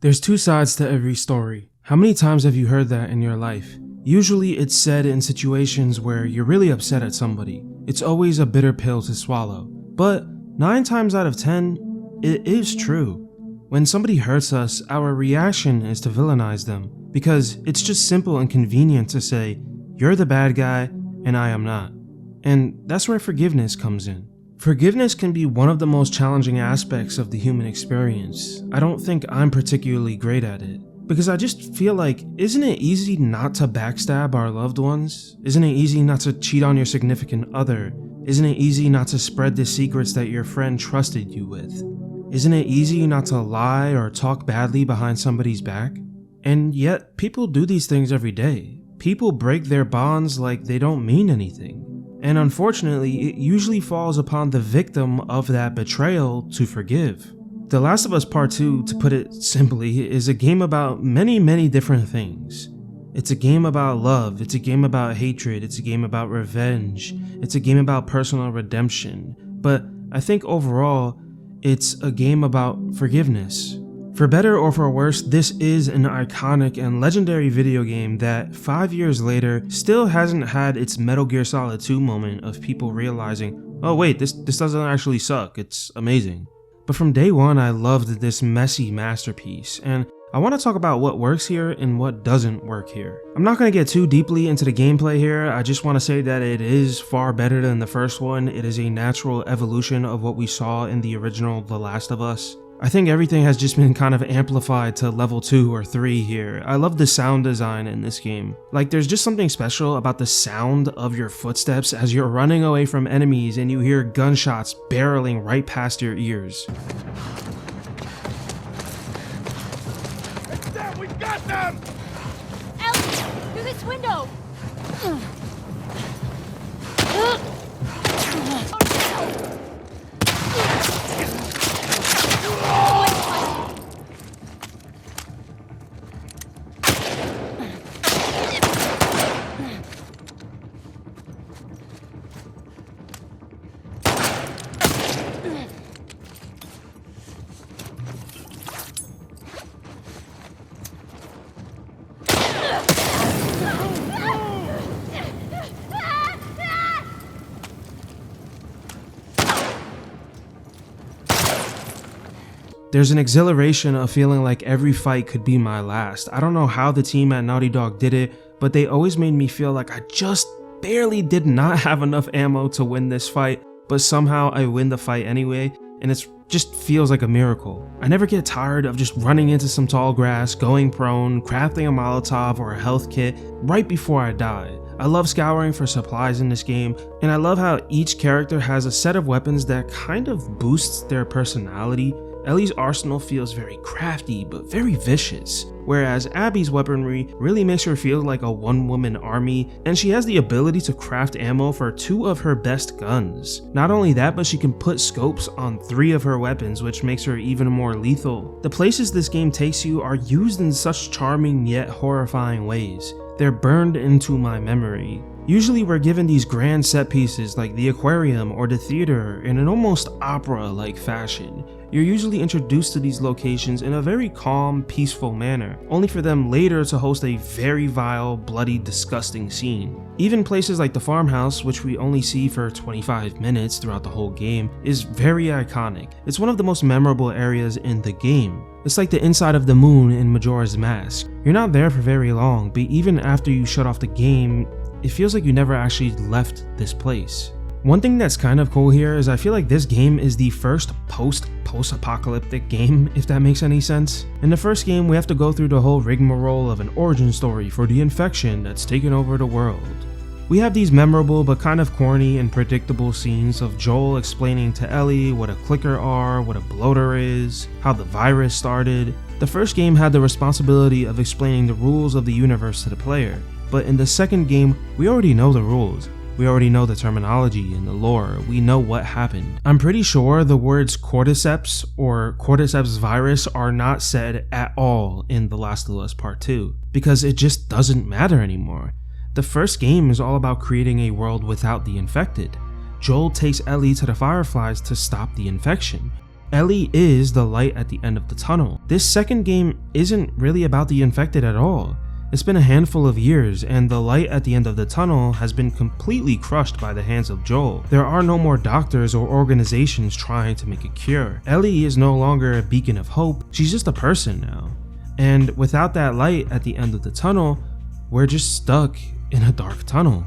There's two sides to every story. How many times have you heard that in your life? Usually it's said in situations where you're really upset at somebody. It's always a bitter pill to swallow. But 9 times out of 10, it is true. When somebody hurts us, our reaction is to villainize them, because it's just simple and convenient to say, you're the bad guy and I am not. And that's where forgiveness comes in. Forgiveness can be one of the most challenging aspects of the human experience. I don't think I'm particularly great at it, because I just feel like, isn't it easy not to backstab our loved ones? Isn't it easy not to cheat on your significant other? Isn't it easy not to spread the secrets that your friend trusted you with? Isn't it easy not to lie or talk badly behind somebody's back? And yet, people do these things every day. People break their bonds like they don't mean anything. And unfortunately, it usually falls upon the victim of that betrayal to forgive. The Last of Us Part 2, to put it simply, is a game about many different things. It's a game about love, it's a game about hatred, it's a game about revenge, it's a game about personal redemption. But I think overall, it's a game about forgiveness. For better or for worse, this is an iconic and legendary video game that 5 years later still hasn't had its Metal Gear Solid 2 moment of people realizing, oh wait, this doesn't actually suck, it's amazing. But from day one I loved this messy masterpiece, and I want to talk about what works here and what doesn't work here. I'm not going to get too deeply into the gameplay here, I just want to say that it is far better than the first one. It is a natural evolution of what we saw in the original The Last of Us. I think everything has just been kind of amplified to level 2 or 3 here. I love the sound design in this game. Like, there's just something special about the sound of your footsteps as you're running away from enemies and you hear gunshots barreling right past your ears. It's them! We got them! Ellie, through this window! There's an exhilaration of feeling like every fight could be my last. I don't know how the team at Naughty Dog did it, but they always made me feel like I just barely did not have enough ammo to win this fight, but somehow I win the fight anyway, and it just feels like a miracle. I never get tired of just running into some tall grass, going prone, crafting a Molotov or a health kit right before I die. I love scouring for supplies in this game, and I love how each character has a set of weapons that kind of boosts their personality. Ellie's arsenal feels very crafty but very vicious, whereas Abby's weaponry really makes her feel like a one-woman army, and she has the ability to craft ammo for 2 of her best guns. Not only that, but she can put scopes on 3 of her weapons, which makes her even more lethal. The places this game takes you are used in such charming yet horrifying ways. They're burned into my memory. Usually we're given these grand set pieces like the aquarium or the theater in an almost opera-like fashion. You're usually introduced to these locations in a very calm, peaceful manner, only for them later to host a very vile, bloody, disgusting scene. Even places like the farmhouse, which we only see for 25 minutes throughout the whole game, is very iconic. It's one of the most memorable areas in the game. It's like the inside of the moon in Majora's Mask. You're not there for very long, but even after you shut off the game, it feels like you never actually left this place. One thing that's kind of cool here is I feel like this game is the first post-apocalyptic game, if that makes any sense. In the first game, we have to go through the whole rigmarole of an origin story for the infection that's taken over the world. We have these memorable but kind of corny and predictable scenes of Joel explaining to Ellie what a clicker are, what a bloater is, how the virus started. The first game had the responsibility of explaining the rules of the universe to the player, but in the second game, we already know the rules. We already know the terminology and the lore, we know what happened. I'm pretty sure the words cordyceps or cordyceps virus are not said at all in The Last of Us Part 2, because it just doesn't matter anymore. The first game is all about creating a world without the infected. Joel takes Ellie to the Fireflies to stop the infection. Ellie is the light at the end of the tunnel. This second game isn't really about the infected at all. It's been a handful of years, and the light at the end of the tunnel has been completely crushed by the hands of Joel. There are no more doctors or organizations trying to make a cure. Ellie is no longer a beacon of hope, she's just a person now. And without that light at the end of the tunnel, we're just stuck in a dark tunnel.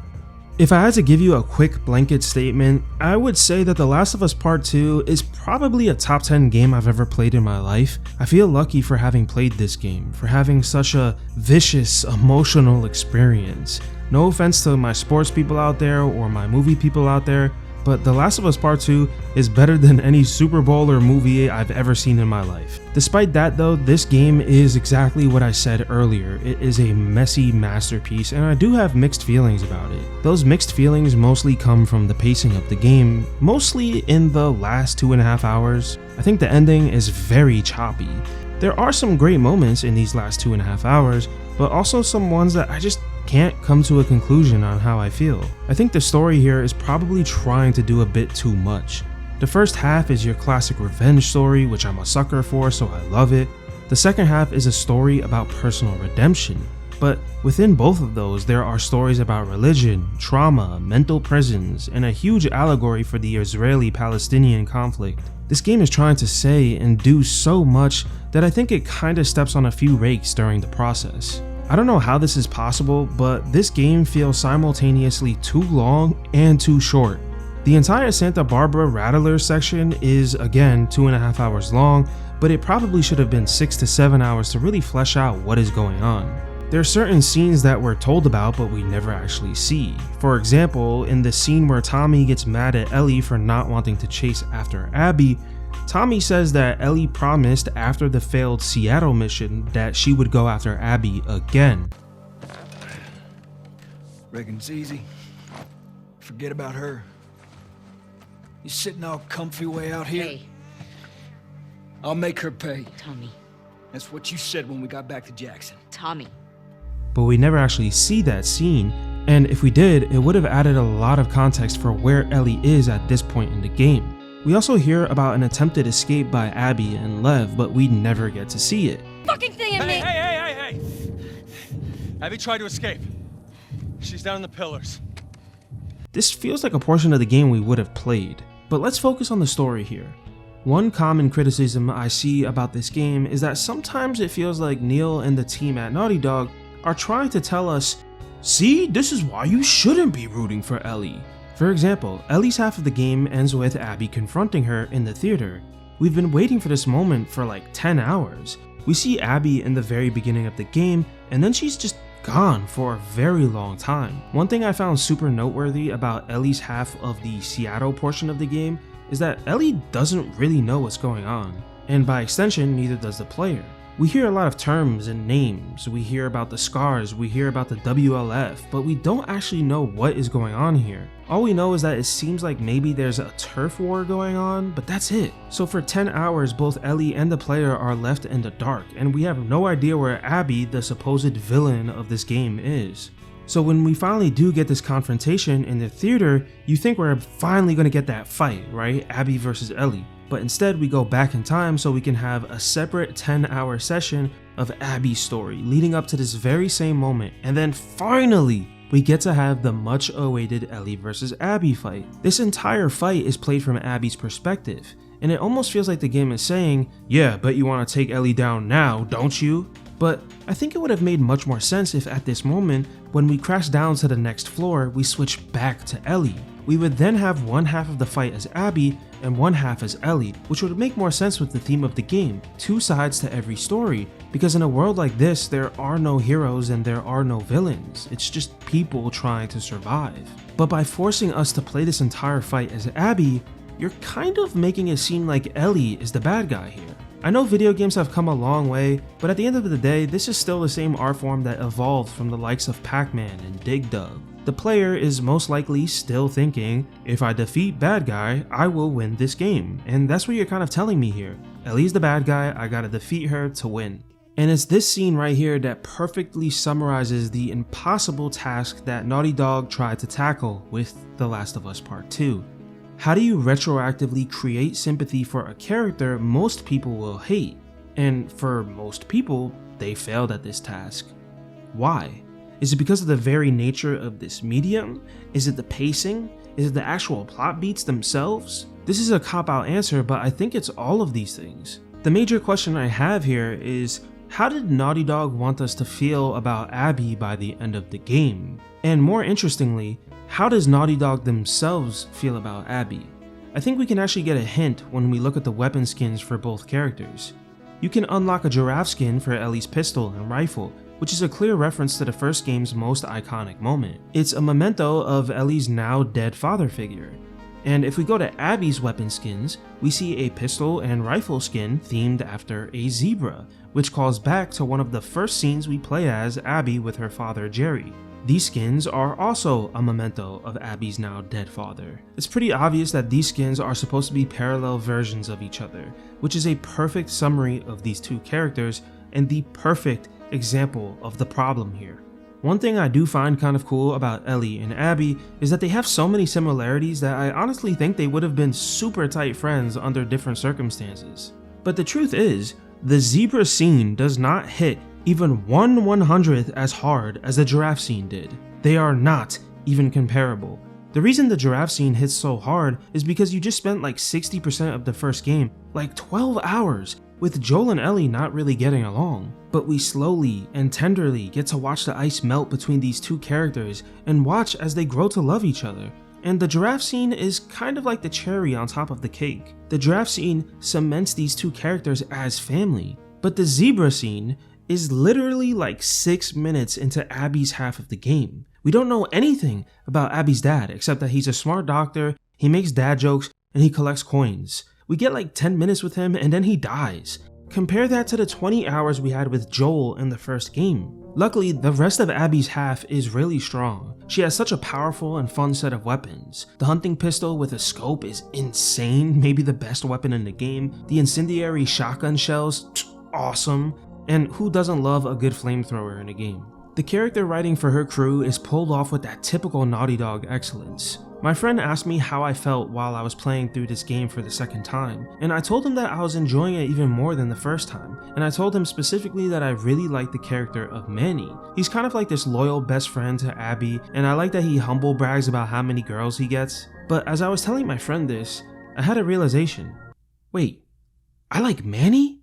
If I had to give you a quick blanket statement, I would say that The Last of Us Part 2 is probably a top 10 game I've ever played in my life. I feel lucky for having played this game, for having such a vicious, emotional experience. No offense to my sports people out there or my movie people out there, but The Last of Us Part 2 is better than any Super Bowl or movie I've ever seen in my life. Despite that though, this game is exactly what I said earlier. It is a messy masterpiece, and I do have mixed feelings about it. Those mixed feelings mostly come from the pacing of the game, mostly in the last 2.5 hours. I think the ending is very choppy. There are some great moments in these last 2.5 hours, but also some ones that I just can't come to a conclusion on how I feel. I think the story here is probably trying to do a bit too much. The first half is your classic revenge story, which I'm a sucker for, so I love it. The second half is a story about personal redemption. But within both of those, there are stories about religion, trauma, mental prisons, and a huge allegory for the Israeli-Palestinian conflict. This game is trying to say and do so much that I think it kinda steps on a few rakes during the process. I don't know how this is possible, but this game feels simultaneously too long and too short. The entire Santa Barbara Rattler section is, again, 2.5 hours long, but it probably should have been 6 to 7 hours to really flesh out what is going on. There are certain scenes that we're told about but we never actually see. For example, in the scene where Tommy gets mad at Ellie for not wanting to chase after Abby, Tommy says that Ellie promised after the failed Seattle mission that she would go after Abby again. Reckon it's easy. Forget about her. You sitting all comfy way out here? Hey, I'll make her pay. Tommy. That's what you said when we got back to Jackson. Tommy. But we never actually see that scene, and if we did, it would have added a lot of context for where Ellie is at this point in the game. We also hear about an attempted escape by Abby and Lev, but we never get to see it. Fucking thing at me! Hey! Abby tried to escape. She's down in the pillars. This feels like a portion of the game we would have played, but let's focus on the story here. One common criticism I see about this game is that sometimes it feels like Neil and the team at Naughty Dog are trying to tell us, see, this is why you shouldn't be rooting for Ellie. For example, Ellie's half of the game ends with Abby confronting her in the theater. We've been waiting for this moment for like 10 hours. We see Abby in the very beginning of the game, and then she's just gone for a very long time. One thing I found super noteworthy about Ellie's half of the Seattle portion of the game is that Ellie doesn't really know what's going on, and by extension, neither does the player. We hear a lot of terms and names, we hear about the scars, we hear about the WLF, but we don't actually know what is going on here. All we know is that it seems like maybe there's a turf war going on, but that's it. So for 10 hours, both Ellie and the player are left in the dark, and we have no idea where Abby, the supposed villain of this game, is. So when we finally do get this confrontation in the theater, you think we're finally gonna get that fight, right? Abby versus Ellie. But instead we go back in time so we can have a separate 10-hour session of Abby's story leading up to this very same moment, and then finally we get to have the much awaited Ellie versus Abby fight. This entire fight is played from Abby's perspective, and it almost feels like the game is saying, yeah, but you want to take Ellie down now, don't you? But I think it would have made much more sense if at this moment, when we crash down to the next floor, we switch back to Ellie. We would then have one half of the fight as Abby and one half as Ellie, which would make more sense with the theme of the game, two sides to every story, because in a world like this, there are no heroes and there are no villains, it's just people trying to survive. But by forcing us to play this entire fight as Abby, you're kind of making it seem like Ellie is the bad guy here. I know video games have come a long way, but at the end of the day, this is still the same art form that evolved from the likes of Pac-Man and Dig Dug. The player is most likely still thinking, if I defeat bad guy, I will win this game, and that's what you're kind of telling me here. Ellie's the bad guy, I gotta defeat her to win. And it's this scene right here that perfectly summarizes the impossible task that Naughty Dog tried to tackle with The Last of Us Part 2. How do you retroactively create sympathy for a character most people will hate? And for most people, they failed at this task. Why? Is it because of the very nature of this medium? Is it the pacing? Is it the actual plot beats themselves? This is a cop-out answer, but I think it's all of these things. The major question I have here is, how did Naughty Dog want us to feel about Abby by the end of the game? And more interestingly, how does Naughty Dog themselves feel about Abby? I think we can actually get a hint when we look at the weapon skins for both characters. You can unlock a giraffe skin for Ellie's pistol and rifle, which is a clear reference to the first game's most iconic moment. It's a memento of Ellie's now dead father figure. And if we go to Abby's weapon skins, we see a pistol and rifle skin themed after a zebra, which calls back to one of the first scenes we play as Abby with her father Jerry. These skins are also a memento of Abby's now dead father. It's pretty obvious that these skins are supposed to be parallel versions of each other, which is a perfect summary of these two characters and the perfect example of the problem here. One thing I do find kind of cool about Ellie and Abby is that they have so many similarities that I honestly think they would have been super tight friends under different circumstances. But the truth is, the zebra scene does not hit even 1/100th as hard as the giraffe scene did. They are not even comparable. The reason the giraffe scene hits so hard is because you just spent like 60% of the first game, like 12 hours, with Joel and Ellie not really getting along. But we slowly and tenderly get to watch the ice melt between these two characters and watch as they grow to love each other. And the giraffe scene is kind of like the cherry on top of the cake. The giraffe scene cements these two characters as family, but the zebra scene is literally like 6 minutes into Abby's half of the game. We don't know anything about Abby's dad except that he's a smart doctor, he makes dad jokes, and he collects coins. We get like 10 minutes with him and then he dies. Compare that to the 20 hours we had with Joel in the first game. Luckily, the rest of Abby's half is really strong. She has such a powerful and fun set of weapons. The hunting pistol with a scope is insane, maybe the best weapon in the game. The incendiary shotgun shells, awesome. And who doesn't love a good flamethrower in a game? The character writing for her crew is pulled off with that typical Naughty Dog excellence. My friend asked me how I felt while I was playing through this game for the second time, and I told him that I was enjoying it even more than the first time, and I told him specifically that I really like the character of Manny. He's kind of like this loyal best friend to Abby, and I like that he humble brags about how many girls he gets. But as I was telling my friend this, I had a realization. Wait, I like Manny?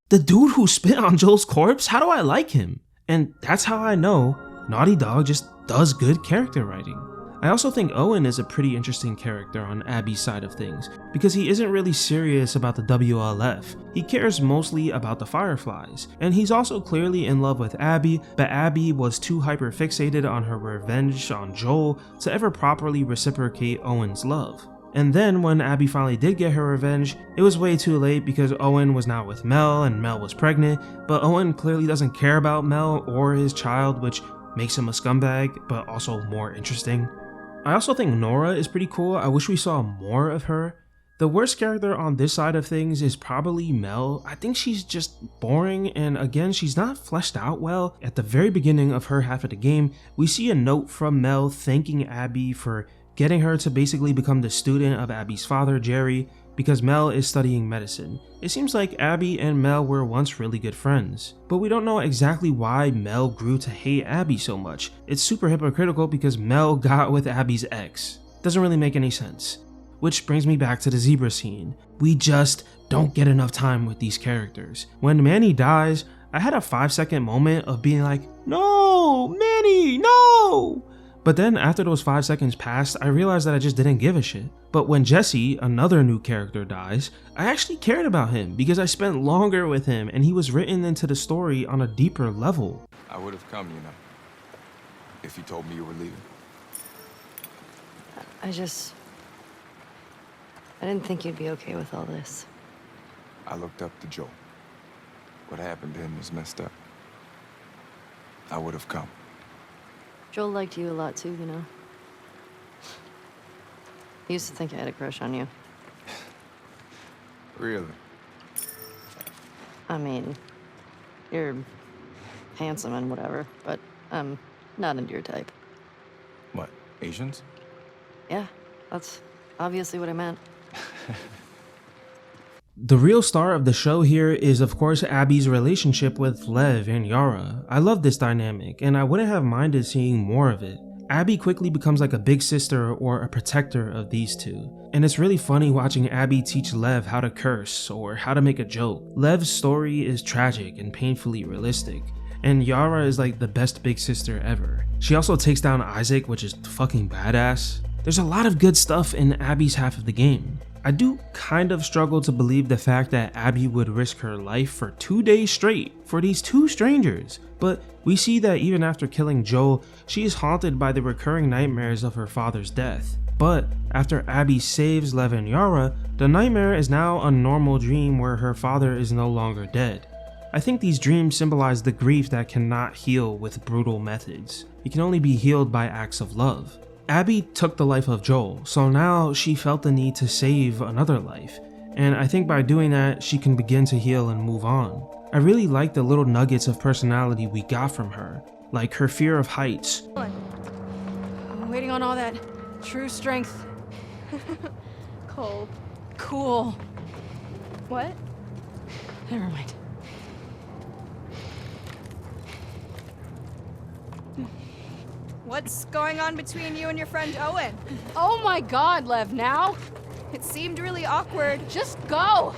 The dude who spit on Joel's corpse? How do I like him? And that's how I know Naughty Dog just does good character writing. I also think Owen is a pretty interesting character on Abby's side of things, because he isn't really serious about the WLF. He cares mostly about the Fireflies, and he's also clearly in love with Abby, but Abby was too hyper fixated on her revenge on Joel to ever properly reciprocate Owen's love. And then when Abby finally did get her revenge, it was way too late because Owen was now with Mel and Mel was pregnant, but Owen clearly doesn't care about Mel or his child, which makes him a scumbag, but also more interesting. I also think Nora is pretty cool. I wish we saw more of her. The worst character on this side of things is probably Mel. I think she's just boring, and again, she's not fleshed out well. At the very beginning of her half of the game, we see a note from Mel thanking Abby for getting her to basically become the student of Abby's father, Jerry, because Mel is studying medicine. It seems like Abby and Mel were once really good friends, but we don't know exactly why Mel grew to hate Abby so much. It's super hypocritical because Mel got with Abby's ex. Doesn't really make any sense. Which brings me back to the zebra scene. We just don't get enough time with these characters. When Manny dies, I had a 5-second moment of being like, no, Manny, no! But then after those 5 seconds passed, I realized that I just didn't give a shit. But when Jesse, another new character, dies, I actually cared about him because I spent longer with him and he was written into the story on a deeper level. I would have come, you know, if you told me you were leaving. I didn't think you'd be okay with all this. I looked up to Joel. What happened to him was messed up. I would have come. Joel liked you a lot too, you know. He used to think I had a crush on you. Really? I mean, you're handsome and whatever, but I'm not into your type. What, Asians? Yeah, that's obviously what I meant. The real star of the show here is of course Abby's relationship with Lev and Yara. I love this dynamic and I wouldn't have minded seeing more of it. Abby quickly becomes like a big sister or a protector of these two. And it's really funny watching Abby teach Lev how to curse or how to make a joke. Lev's story is tragic and painfully realistic. And Yara is like the best big sister ever. She also takes down Isaac, which is fucking badass. There's a lot of good stuff in Abby's half of the game. I do kind of struggle to believe the fact that Abby would risk her life for 2 days straight for these two strangers, but we see that even after killing Joel, she is haunted by the recurring nightmares of her father's death. But after Abby saves Lev and Yara, the nightmare is now a normal dream where her father is no longer dead. I think these dreams symbolize the grief that cannot heal with brutal methods. It can only be healed by acts of love. Abby took the life of Joel, so now she felt the need to save another life, and I think by doing that, she can begin to heal and move on. I really like the little nuggets of personality we got from her, like her fear of heights. I'm waiting on all that true strength. Cold. Cool. What? Never mind. What's going on between you and your friend Owen? Oh my god, Lev, now? It seemed really awkward. Just go!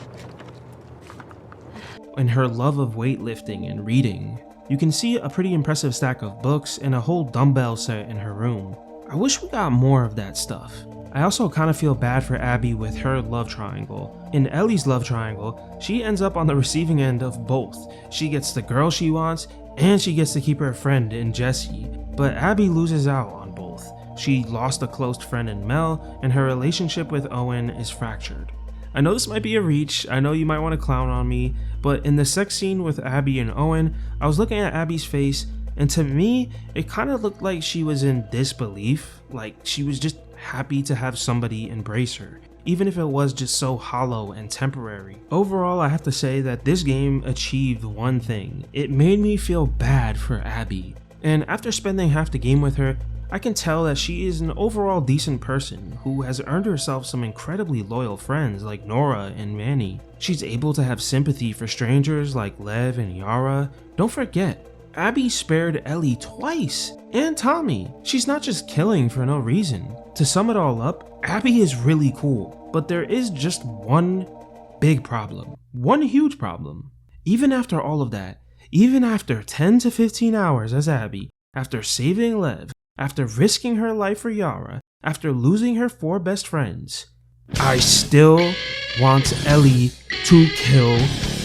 And her love of weightlifting and reading. You can see a pretty impressive stack of books and a whole dumbbell set in her room. I wish we got more of that stuff. I also kind of feel bad for Abby with her love triangle. In Ellie's love triangle, she ends up on the receiving end of both. She gets the girl she wants, and she gets to keep her friend in Jesse. But Abby loses out on both. She lost a close friend in Mel, and her relationship with Owen is fractured. I know this might be a reach, I know you might want to clown on me, but in the sex scene with Abby and Owen, I was looking at Abby's face, and to me, it kind of looked like she was in disbelief, like she was just happy to have somebody embrace her, even if it was just so hollow and temporary. Overall, I have to say that this game achieved one thing. It made me feel bad for Abby. And after spending half the game with her, I can tell that she is an overall decent person who has earned herself some incredibly loyal friends like Nora and Manny. She's able to have sympathy for strangers like Lev and Yara. Don't forget, Abby spared Ellie twice, and Tommy. She's not just killing for no reason. To sum it all up, Abby is really cool, but there is just one big problem. One huge problem. Even after all of that, even after 10 to 15 hours as Abby, after saving Lev, after risking her life for Yara, after losing her 4 best friends, I still want Ellie to kill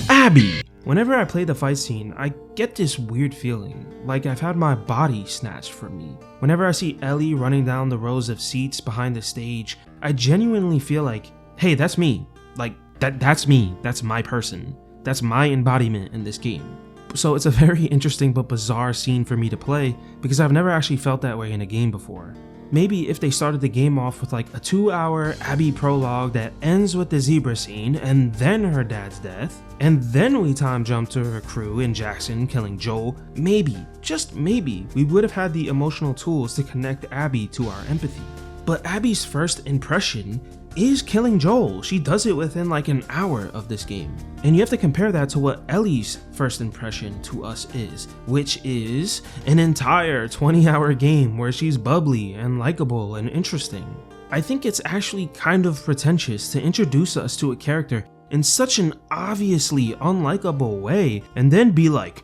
Abby. Whenever I play the fight scene, I get this weird feeling, like I've had my body snatched from me. Whenever I see Ellie running down the rows of seats behind the stage, I genuinely feel like, hey, that's me. Like, that's me. That's my person. That's my embodiment in this game. So it's a very interesting but bizarre scene for me to play because I've never actually felt that way in a game before. Maybe if they started the game off with like a 2-hour Abby prologue that ends with the zebra scene and then her dad's death, and then we time jump to her crew in Jackson killing Joel, maybe, just maybe, we would have had the emotional tools to connect Abby to our empathy. But Abby's first impression is killing Joel. She does it within like an hour of this game. And you have to compare that to what Ellie's first impression to us is, which is an entire 20-hour game where she's bubbly and likable and interesting. I think it's actually kind of pretentious to introduce us to a character in such an obviously unlikable way and then be like,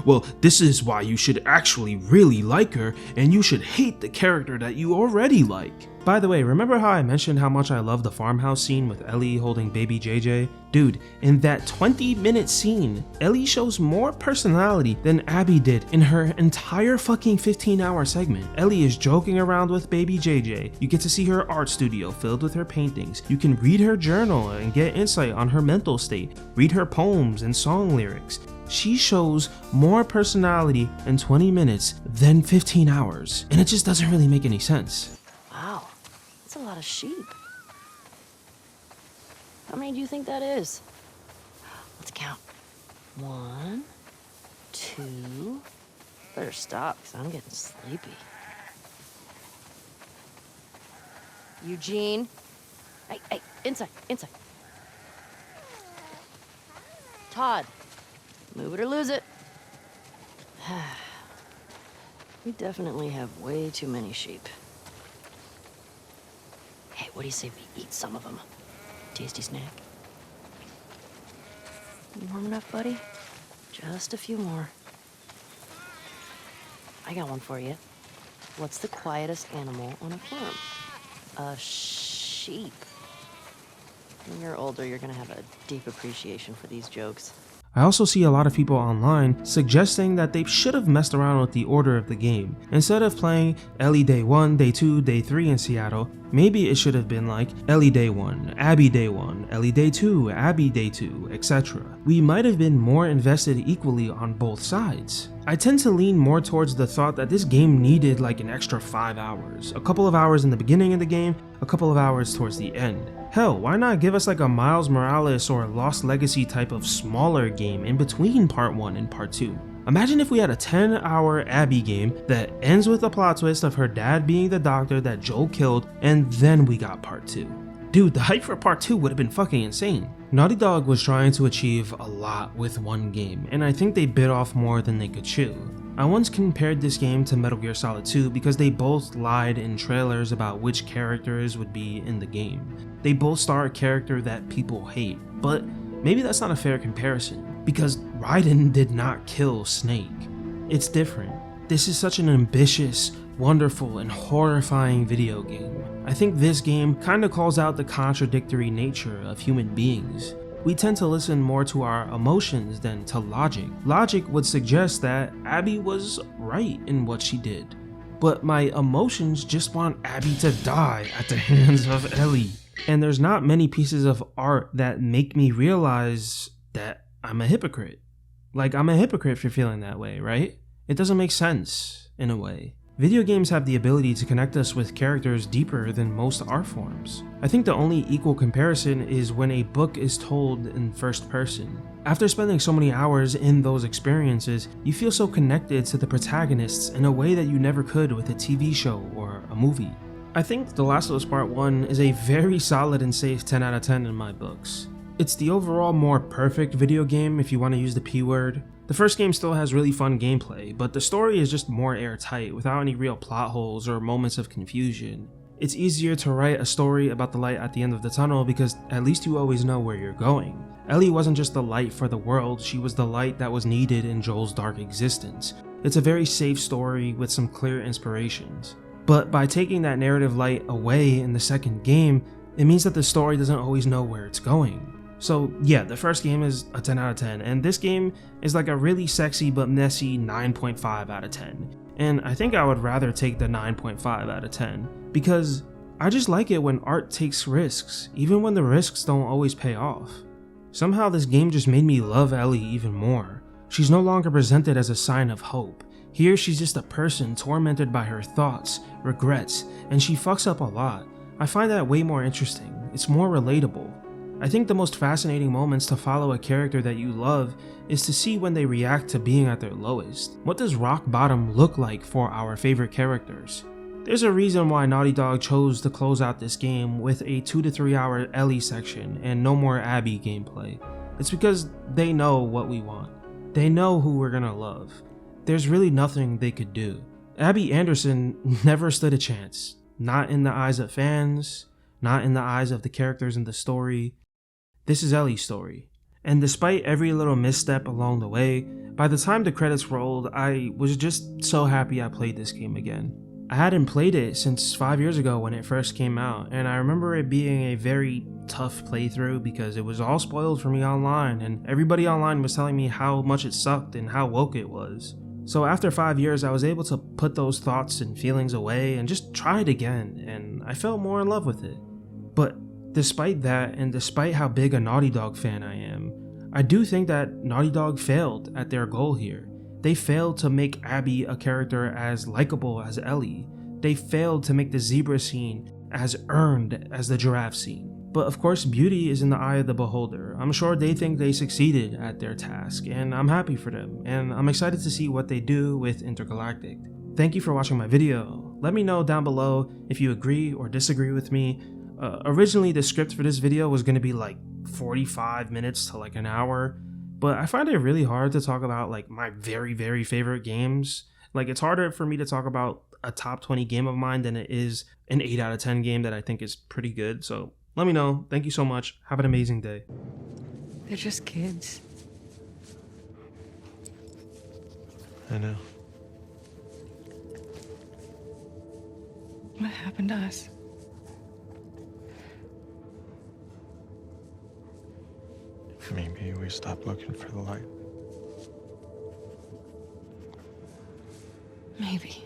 well, this is why you should actually really like her and you should hate the character that you already like. By the way, remember how I mentioned how much I love the farmhouse scene with Ellie holding baby JJ? Dude, in that 20-minute scene, Ellie shows more personality than Abby did in her entire fucking 15-hour segment. Ellie is joking around with baby JJ. You get to see her art studio filled with her paintings. You can read her journal and get insight on her mental state. Read her poems and song lyrics. She shows more personality in 20 minutes than 15 hours. And it just doesn't really make any sense. Wow, that's a lot of sheep. How many do you think that is? Let's count. 1, 2. Better stop, because I'm getting sleepy. Eugene. Hey, inside. Todd, move it or lose it. We definitely have way too many sheep. Hey, what do you say we eat some of them? Tasty snack. You warm enough, buddy? Just a few more. I got one for you. What's the quietest animal on a farm? A sheep. When you're older, you're gonna have a deep appreciation for these jokes. I also see a lot of people online suggesting that they should have messed around with the order of the game. Instead of playing Ellie Day 1, Day 2, Day 3 in Seattle, maybe it should have been like Ellie Day 1, Abby Day 1, Ellie Day 2, Abby Day 2, etc. We might have been more invested equally on both sides. I tend to lean more towards the thought that this game needed like an extra 5 hours. A couple of hours in the beginning of the game, a couple of hours towards the end. Hell, why not give us like a Miles Morales or Lost Legacy type of smaller game in between part 1 and part 2? Imagine if we had a 10-hour Abby game that ends with a plot twist of her dad being the doctor that Joel killed, and then we got part 2. Dude, the hype for part 2 would have been fucking insane. Naughty Dog was trying to achieve a lot with one game, and I think they bit off more than they could chew. I once compared this game to Metal Gear Solid 2 because they both lied in trailers about which characters would be in the game. They both star a character that people hate, but maybe that's not a fair comparison, because Raiden did not kill Snake. It's different. This is such an ambitious, wonderful, and horrifying video game. I think this game kinda calls out the contradictory nature of human beings. We tend to listen more to our emotions than to logic. Logic would suggest that Abby was right in what she did, but my emotions just want Abby to die at the hands of Ellie. And there's not many pieces of art that make me realize that I'm a hypocrite. Like, I'm a hypocrite for feeling that way, right? It doesn't make sense, in a way. Video games have the ability to connect us with characters deeper than most art forms. I think the only equal comparison is when a book is told in first person. After spending so many hours in those experiences, you feel so connected to the protagonists in a way that you never could with a TV show or a movie. I think The Last of Us Part 1 is a very solid and safe 10 out of 10 in my books. It's the overall more perfect video game if you want to use the P word. The first game still has really fun gameplay, but the story is just more airtight without any real plot holes or moments of confusion. It's easier to write a story about the light at the end of the tunnel because at least you always know where you're going. Ellie wasn't just the light for the world, she was the light that was needed in Joel's dark existence. It's a very safe story with some clear inspirations. But by taking that narrative light away in the second game, it means that the story doesn't always know where it's going. So yeah, the first game is a 10 out of 10, and this game is like a really sexy but messy 9.5 out of 10. And I think I would rather take the 9.5 out of 10, because I just like it when art takes risks, even when the risks don't always pay off. Somehow this game just made me love Ellie even more. She's no longer presented as a sign of hope. Here she's just a person tormented by her thoughts, regrets, and she fucks up a lot. I find that way more interesting. It's more relatable. I think the most fascinating moments to follow a character that you love is to see when they react to being at their lowest. What does rock bottom look like for our favorite characters? There's a reason why Naughty Dog chose to close out this game with a 2 to 3 hour Ellie section and no more Abby gameplay. It's because they know what we want. They know who we're gonna love. There's really nothing they could do. Abby Anderson never stood a chance. Not in the eyes of fans, not in the eyes of the characters in the story. This is Ellie's story. And despite every little misstep along the way, by the time the credits rolled, I was just so happy I played this game again. I hadn't played it since 5 years ago when it first came out, and I remember it being a very tough playthrough because it was all spoiled for me online, and everybody online was telling me how much it sucked and how woke it was. So after 5 years, I was able to put those thoughts and feelings away and just try it again, and I fell more in love with it. But despite that, and despite how big a Naughty Dog fan I am, I do think that Naughty Dog failed at their goal here. They failed to make Abby a character as likable as Ellie. They failed to make the zebra scene as earned as the giraffe scene. But of course, beauty is in the eye of the beholder. I'm sure they think they succeeded at their task, and I'm happy for them, and I'm excited to see what they do with Intergalactic. Thank you for watching my video. let me know down below if you agree or disagree with me. Originally, the script for this video was going to be like 45 minutes to like an hour, but I find it really hard to talk about like my very, very favorite games. Like, it's harder for me to talk about a top 20 game of mine than it is an 8 out of 10 game that I think is pretty good. So let me know. Thank you so much. Have an amazing day. They're just kids. I know. What happened to us? Maybe we stopped looking for the light. Maybe.